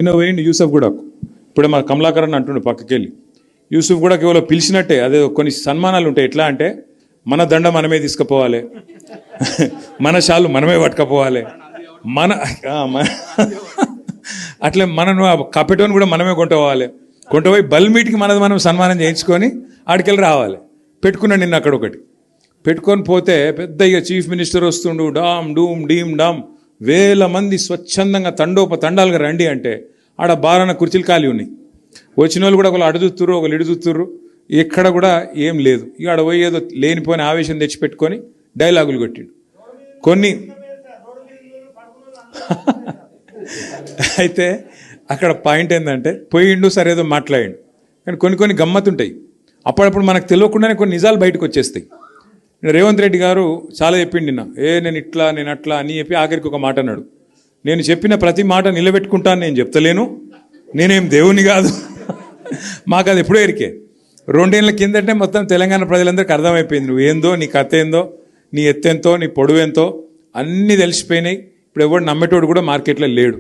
నిన్న పోయిండు యూసఫ్ కూడా ఇప్పుడే మన కమలాకరన్ అంటుండే పక్కకెళ్ళి యూసుఫ్ కూడా కేవలం పిలిచినట్టే అదే కొన్ని సన్మానాలు ఉంటాయి ఎట్లా అంటే మన దండ మనమే తీసుకుపోవాలి మన షాలు మనమే పట్టుకపోవాలి అట్లే మనను కపెటోని కూడా మనమే కొంటపోవాలి కొంటపోయి బల్మీటికి మనది మనం సన్మానం చేయించుకొని ఆడికెళ్ళి రావాలి పెట్టుకున్నాను నిన్న అక్కడ ఒకటి పెట్టుకొని పోతే పెద్ద ఇక చీఫ్ మినిస్టర్ వస్తుండు డామ్ డూమ్ డీమ్ డామ్ వేల మంది స్వచ్ఛందంగా తండాలుగా రండి అంటే ఆడ బారాన కుర్చీలు ఖాళీ ఉన్నాయి వచ్చిన వాళ్ళు కూడా ఒకళ్ళు అటు చూస్తుర్రు ఒకళ్ళు ఇటు చూస్తుర్రు ఎక్కడ కూడా ఏం లేదు ఇక ఆడ పోయి ఏదో లేనిపోయిన ఆవేశం తెచ్చిపెట్టుకొని డైలాగులు కొట్టిండు కొన్ని అయితే అక్కడ పాయింట్ ఏంటంటే పోయిండు సరే ఏదో మాట్లాడిండు కానీ కొన్ని గమ్మత్తుంటాయి అప్పుడప్పుడు మనకు తెలియకుండానే కొన్ని నిజాలు బయటకు వచ్చేస్తాయి రేవంత్ రెడ్డి గారు చాలా చెప్పిండు నిన్న నేను ఇట్లా నేను అట్లా అని చెప్పి ఆఖరికి ఒక మాట అన్నాడు నేను చెప్పిన ప్రతి మాట నిలబెట్టుకుంటాను నేను చెప్తలేను నేనేం దేవుని కాదు మాకు అది ఎప్పుడో ఎరికే 2 ఏళ్ళ కిందటే మొత్తం తెలంగాణ ప్రజలందరికీ అర్థమైపోయింది నువ్వు ఏందో నీ కథ ఏందో నీ ఎత్తెంతో నీ పొడవు ఎంతో అన్నీ తెలిసిపోయినాయి ఇప్పుడు ఎవడు నమ్మేటోడు కూడా మార్కెట్లో లేడు